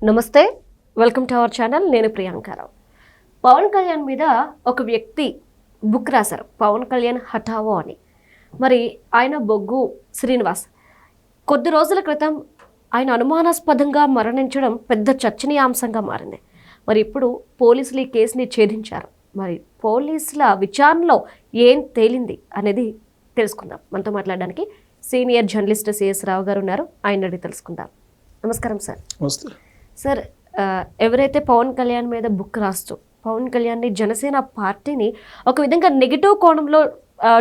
నమస్తే, welcome to our channel. నేను ప్రియాంకారావు. పవన్ కళ్యాణ్ మీద ఒక వ్యక్తి బుక్ రాశారు, పవన్ కళ్యాణ్ హఠావో అని. మరి ఆయన బొగ్గు శ్రీనివాస్ కొద్ది రోజుల క్రితం ఆయన అనుమానాస్పదంగా మరణించడం పెద్ద చర్చనీయాంశంగా మారింది. మరి ఇప్పుడు పోలీసులు ఈ కేసుని ఛేదించారు. మరి పోలీసుల విచారణలో ఏం తేలింది అనేది తెలుసుకుందాం. మనతో మాట్లాడడానికి సీనియర్ జర్నలిస్ట్ సిఎస్ రావు గారు ఉన్నారు. ఆయన అడిగి తెలుసుకుందాం. నమస్కారం సార్. నమస్తే సార్. ఎవరైతే పవన్ కళ్యాణ్ మీద బుక్ రాస్తూ పవన్ కళ్యాణ్ని జనసేన పార్టీని ఒక విధంగా నెగిటివ్ కోణంలో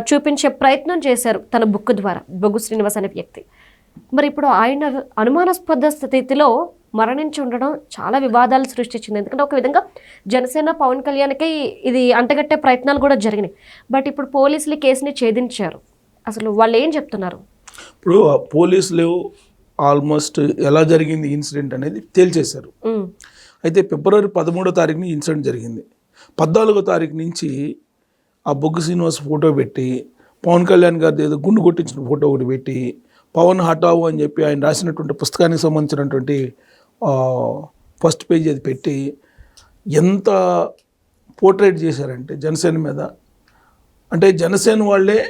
చూపించే ప్రయత్నం చేశారు తన బుక్ ద్వారా, బొగ్గు శ్రీనివాస్ అనే వ్యక్తి. మరి ఇప్పుడు ఆయన అనుమానాస్పద స్థితిలో మరణించి ఉండడం చాలా వివాదాలు సృష్టించింది. ఎందుకంటే ఒక విధంగా జనసేన పవన్ కళ్యాణ్కి ఇది అంటగట్టే ప్రయత్నాలు కూడా జరిగినాయి. బట్ ఇప్పుడు పోలీసులు కేసుని ఛేదించారు. అసలు వాళ్ళు ఏం చెప్తున్నారు? ఇప్పుడు పోలీసులు ఆల్మోస్ట్ ఎలా జరిగింది ఇన్సిడెంట్ అనేది తేల్చేశారు. అయితే ఫిబ్రవరి 13వ తారీఖుని ఇన్సిడెంట్ జరిగింది. 14వ తారీఖు నుంచి ఆ బొగ్గు శ్రీనివాస్ ఫోటో పెట్టి, పవన్ కళ్యాణ్ గారి ఏదో గుండు కొట్టించిన ఫోటో ఒకటి పెట్టి, పవన్ హఠావు అని చెప్పి ఆయన రాసినటువంటి పుస్తకానికి సంబంధించినటువంటి ఫస్ట్ పేజ్ అది పెట్టి ఎంత పోర్ట్రేట్ చేశారంటే జనసేన మీద. అంటే జనసేన వాళ్ళే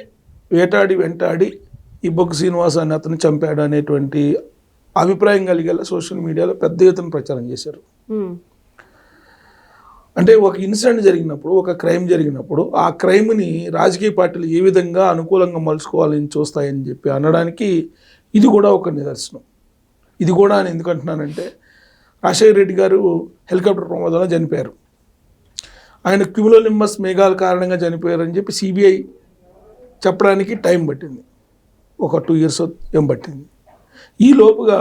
వెంటాడి ఈ బొగ్గు శ్రీనివాస్ అని అతను చంపాడు అనేటువంటి అభిప్రాయం కలిగేలా సోషల్ మీడియాలో పెద్ద ఎత్తున ప్రచారం చేశారు. అంటే ఒక ఇన్సిడెంట్ జరిగినప్పుడు, ఒక క్రైమ్ జరిగినప్పుడు ఆ క్రైమ్ని రాజకీయ పార్టీలు ఏ విధంగా అనుకూలంగా మలుచుకోవాలని చూస్తాయని చెప్పి అనడానికి ఇది కూడా ఒక నిదర్శనం. ఇది కూడా అని ఎందుకు అంటున్నానంటే, రాజశేఖర రెడ్డి గారు హెలికాప్టర్ ప్రమాదంలో చనిపోయారు. ఆయన క్యూములోనింబస్ మేఘాల కారణంగా చనిపోయారని చెప్పి సిబిఐ చెప్పడానికి టైం పట్టింది. ఒక 2 years ఏం పట్టింది. ఈ లోపుగా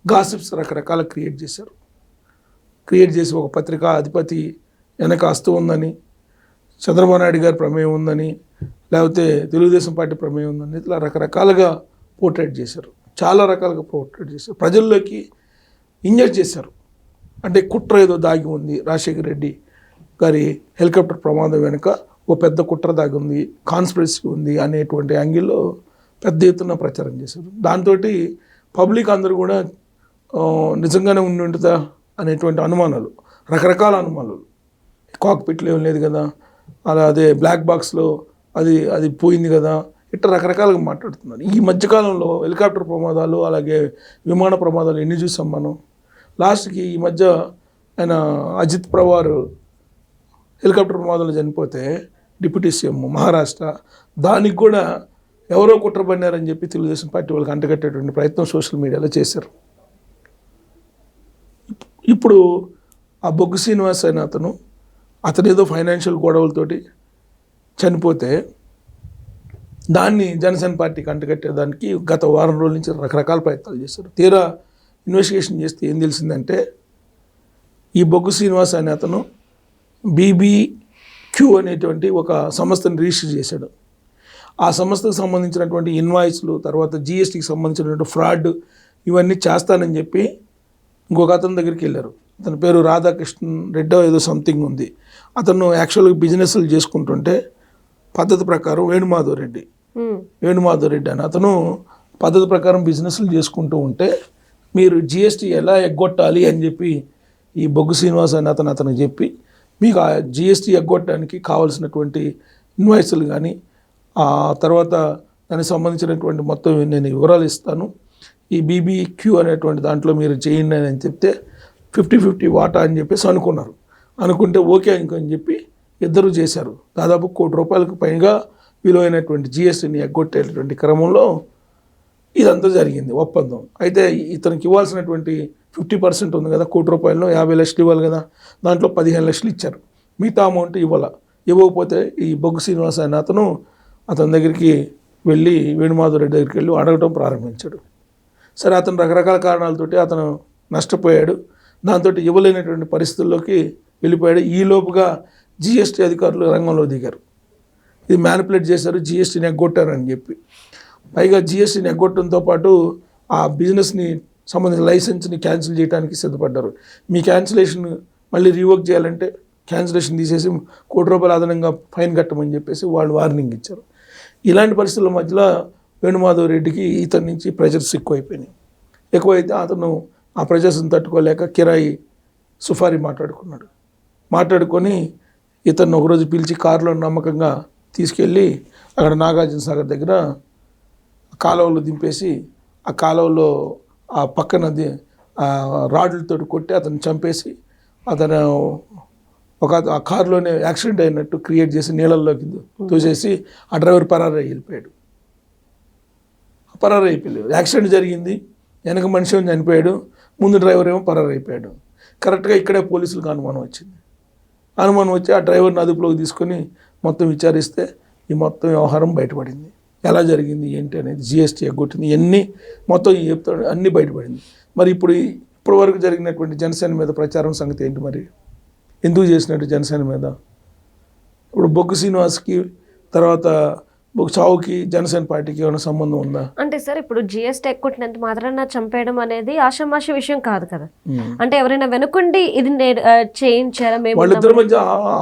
గాసిప్స్ రకరకాల క్రియేట్ చేసి ఒక పత్రికా అధిపతి వెనక అస్తు ఉందని, చంద్రబాబు నాయుడు గారి ప్రమేయం ఉందని, లేకపోతే తెలుగుదేశం పార్టీ ప్రమేయం ఉందని, ఇట్లా రకరకాలుగా పోర్ట్రేట్ చేశారు. చాలా రకాలుగా పోర్ట్రేట్ చేశారు. ప్రజల్లోకి ఇంజెక్ట్ చేశారు. అంటే కుట్ర ఏదో దాగి ఉంది, రాజశేఖర రెడ్డి గారి హెలికాప్టర్ ప్రమాదం వెనుక ఓ పెద్ద కుట్ర దాగి ఉంది, కాన్స్పిరసీ ఉంది అనేటువంటి యాంగిల్లో పెద్ద ఎత్తున ప్రచారం చేశారు. దాంతో పబ్లిక్ అందరూ కూడా నిజంగానే ఉండి ఉంటుందా అనేటువంటి అనుమానాలు, రకరకాల అనుమానాలు. కాక్పిట్లో ఏం లేదు కదా, అదే బ్లాక్ బాక్స్లో అది పోయింది కదా, ఇట్లా రకరకాలుగా మాట్లాడుతున్నారు. ఈ మధ్యకాలంలో హెలికాప్టర్ ప్రమాదాలు, అలాగే విమాన ప్రమాదాలు ఎన్ని చూసాం మనం. లాస్ట్కి ఈ మధ్య ఆయన అజిత్ పవార్ హెలికాప్టర్ ప్రమాదంలో చనిపోతే డిప్యూటీ సీఎం మహారాష్ట్ర, దానికి కూడా ఎవరో కుట్ర పడినారని చెప్పి తెలుగుదేశం పార్టీ వాళ్ళకి అంటగట్టేటువంటి ప్రయత్నం సోషల్ మీడియాలో చేశారు. ఇప్పుడు ఆ బొగ్గు శ్రీనివాస్ అయిన అతను ఏదో ఫైనాన్షియల్ గొడవలతోటి చనిపోతే దాన్ని జనసేన పార్టీకి అంటగట్టేదానికి గత వారం రోజుల నుంచి రకరకాల ప్రయత్నాలు చేశారు. తీరా ఇన్వెస్టిగేషన్ చేస్తే ఏం తెలిసిందంటే, ఈ బొగ్గు శ్రీనివాస్ అనే అతను BBQ అనేటువంటి ఒక సంస్థను రిజిస్టర్ చేశాడు. ఆ సంస్థకు సంబంధించినటువంటి ఇన్వాయిస్లు, తర్వాత GSTకి సంబంధించినటువంటి ఫ్రాడ్ ఇవన్నీ చేస్తానని చెప్పి ఇంకొక అతని దగ్గరికి వెళ్ళారు. అతని పేరు రాధాకృష్ణ రెడ్డి ఏదో సంథింగ్ ఉంది. అతను యాక్చువల్గా బిజినెస్లు చేసుకుంటుంటే పద్ధతి ప్రకారం వేణుమాధవ్ రెడ్డి అని అతను పద్ధతి ప్రకారం బిజినెస్లు చేసుకుంటూ ఉంటే, మీరు GST ఎలా ఎగ్గొట్టాలి అని చెప్పి ఈ బొగ్గు శ్రీనివాస్ అని అతనికి చెప్పి, మీకు ఆ GST ఎగ్గొట్టడానికి కావాల్సినటువంటి ఇన్వాయిస్లు కానీ, ఆ తర్వాత దానికి సంబంధించినటువంటి మొత్తం నేను వివరాలు ఇస్తాను, ఈ BBQ అనేటువంటి దాంట్లో మీరు చేయండి అని చెప్తే 50-50 వాటా అని చెప్పేసి అనుకుంటే ఓకే అని చెప్పి ఇద్దరు చేశారు. దాదాపు ₹1 కోటి పైగా విలువైనటువంటి GSTని ఎగ్గొట్టేటువంటి క్రమంలో ఇదంతా జరిగింది ఒప్పందం. అయితే ఇతనికి ఇవ్వాల్సినటువంటి 50% ఉంది కదా, ₹1 కోటి 50 లక్షలు ఇవ్వాలి కదా, దాంట్లో 15 లక్షలు ఇచ్చారు. మిగతా అమౌంట్ ఇవ్వకపోతే ఈ బొగ్గు శ్రీనివాస్ అయిన అతని దగ్గరికి వెళ్ళి, వేణుమాధవ్ రెడ్డి దగ్గరికి వెళ్ళి అడగటం ప్రారంభించాడు. సరే, అతను రకరకాల కారణాలతోటి అతను నష్టపోయాడు. దాంతో ఇవ్వలేనటువంటి పరిస్థితుల్లోకి వెళ్ళిపోయాడు. ఈ లోపుగా GST అధికారులు రంగంలో దిగారు. ఇది మ్యానిపులేట్ చేశారు, GSTని ఎగ్గొట్టారు అని చెప్పి. పైగా GSTని ఎగ్గొట్టడంతో పాటు ఆ బిజినెస్ని సంబంధించిన లైసెన్స్ని క్యాన్సిల్ చేయడానికి సిద్ధపడ్డారు. మీ క్యాన్సిలేషన్ మళ్ళీ రీవర్క్ చేయాలంటే క్యాన్సిలేషన్ తీసేసి ₹1 కోటి అదనంగా ఫైన్ కట్టమని చెప్పేసి వాళ్ళు వార్నింగ్ ఇచ్చారు. ఇలాంటి పరిస్థితుల మధ్యలో వేణుమాధవ్ రెడ్డికి ఇతని నుంచి ప్రెజర్స్ ఎక్కువైపోయినాయి. ఎక్కువైతే అతను ఆ ప్రెజర్స్ని తట్టుకోలేక కిరాయి సుఫారీ మాట్లాడుకొని ఇతన్ని ఒకరోజు పిలిచి కారులో నమ్మకంగా తీసుకెళ్ళి అక్కడ నాగార్జున సాగర్ దగ్గర కాలువలో దింపేసి ఆ కాలువలో ఆ పక్కనది రాడ్లతో కొట్టి అతన్ని చంపేసి అతను ఆ కారులోనే యాక్సిడెంట్ అయినట్టు క్రియేట్ చేసి నీళ్ళల్లోకి తోసేసి ఆ డ్రైవర్ వెళ్ళిపోయాడు. యాక్సిడెంట్ జరిగింది, వెనక మనిషి చనిపోయాడు, ముందు డ్రైవర్ ఏమో అయిపోయాడు. కరెక్ట్గా ఇక్కడే పోలీసులకు అనుమానం వచ్చి ఆ డ్రైవర్ని అదుపులోకి తీసుకొని మొత్తం విచారిస్తే ఈ మొత్తం వ్యవహారం బయటపడింది. ఎలా జరిగింది ఏంటి అనేది, జిఎస్టీ ఎగ్గొట్టింది, ఇవన్నీ మొత్తం చెప్తాడు, అన్నీ బయటపడింది. మరి ఇప్పటి వరకు జరిగినటువంటి జనసేన మీద ప్రచారం సంగతి ఏంటి? మరి ఎందుకు చేసినట్టు జనసేన మీద? ఇప్పుడు బొగ్గు శ్రీనివాస్కి తర్వాత చావుకి జనసేన పార్టీకి ఏమైనా సంబంధం ఉందా? అంటే సార్ ఇప్పుడు జిఎస్టీ ఎక్కొట్టినంత మాత్రాన చంపేయడం అనేది ఆషామాషి విషయం కాదు కదా. అంటే ఎవరైనా వెనుకుండి ఇది చేయించారా? వాళ్ళిద్దరి మధ్య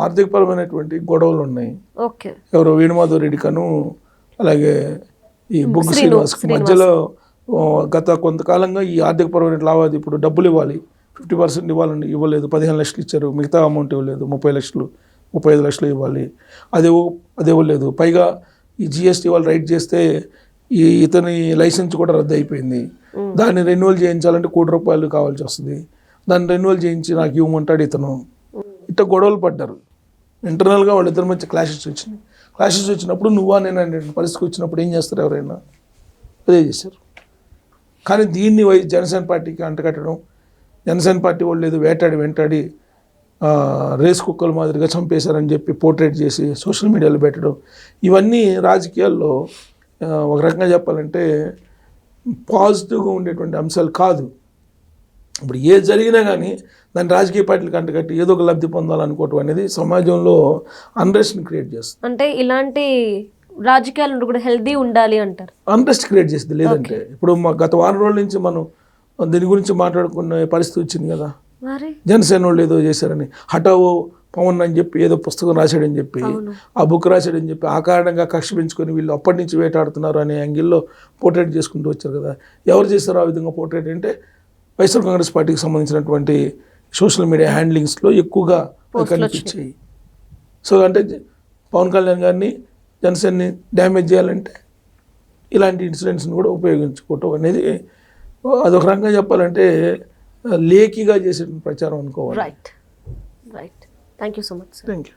ఆర్థికపరమైనటువంటి గొడవలు ఉన్నాయి. ఓకే. ఎవరో వేణుమాధవ్ రెడ్డి కను అలాగే ఈ బొగ్గు శ్రీనివాస్కి మధ్యలో గత కొంతకాలంగా ఈ ఆర్థికపరమైన లావాదేవీ, ఇప్పుడు డబ్బులు ఇవ్వాలి, 50% ఇవ్వలేదు, 15 లక్షలు ఇచ్చారు, మిగతా అమౌంట్ ఇవ్వలేదు, 30 లక్షలు 35 లక్షలు ఇవ్వాలి, అది ఇవ్వలేదు. పైగా ఈ జిఎస్టీ వాళ్ళు రైట్ చేస్తే ఇతని లైసెన్స్ కూడా రద్దు అయిపోయింది. దాన్ని రెన్యువల్ చేయించాలంటే ₹1 కోటి కావాల్సి వస్తుంది. దాన్ని రెన్యువల్ చేయించి నాకు ఇవ్వమంటాడు ఇతను. ఇట్లా గొడవలు పడ్డారు. ఇంటర్నల్గా వాళ్ళిద్దరి మధ్య క్లాషెస్ వచ్చినప్పుడు నువ్వా నేను అనే పరిస్థితికి వచ్చినప్పుడు ఏం చేస్తారు? ఎవరైనా అదే చేశారు. కానీ దీన్ని జనసేన పార్టీకి అంటకట్టడం, జనసేన పార్టీ వాళ్ళు ఏదో వెంటాడి రేస్ కుక్కల మాదిరిగా చంపేశారని చెప్పి పోర్ట్రేట్ చేసి సోషల్ మీడియాలో పెట్టడం, ఇవన్నీ రాజకీయాల్లో ఒక రకంగా చెప్పాలంటే పాజిటివ్గా ఉండేటువంటి అంశాలు కాదు. ఇప్పుడు ఏది జరిగినా కానీ దాన్ని రాజకీయ పార్టీలకు అంటకట్టి ఏదో ఒక లబ్ధి పొందాలనుకోవటం అనేది సమాజంలో అన్రెస్ట్ని క్రియేట్ చేస్తుంది. అంటే ఇలాంటి రాజకీయాలు కూడా హెల్దీ ఉండాలి అంటారు. అన్రెస్ట్ క్రియేట్ చేస్తుంది. లేదంటే ఇప్పుడు గత వారం రోజుల నుంచి మనం దీని గురించి మాట్లాడుకునే పరిస్థితి వచ్చింది కదా. జనసేన వాళ్ళు ఏదో చేశారని, హఠావో పవన్ అని చెప్పి ఏదో పుస్తకం రాశాడని చెప్పి, ఆ బుక్ రాశాడని చెప్పి ఆ కారణంగా కక్ష పెంచుకొని వీళ్ళు అప్పటి నుంచి వేటాడుతున్నారు అనే యాంగిల్లో పోర్ట్రేట్ చేసుకుంటూ వచ్చారు కదా. ఎవరు చేస్తారో ఆ విధంగా పోర్ట్రేట్ అంటే వైఎస్ఆర్ కాంగ్రెస్ పార్టీకి సంబంధించినటువంటి సోషల్ మీడియా హ్యాండ్లింగ్స్లో ఎక్కువగా కనిపించాయి. సో అంటే పవన్ కళ్యాణ్ గారిని జనసేనని డ్యామేజ్ చేయాలంటే ఇలాంటి ఇన్సిడెంట్స్ని కూడా ఉపయోగించుకోవటం అనేది అదొక రకంగా చెప్పాలంటే లేఖిగా చేసే ప్రచారం అనుకోవాలి. Right. Thank you so much. Thank you.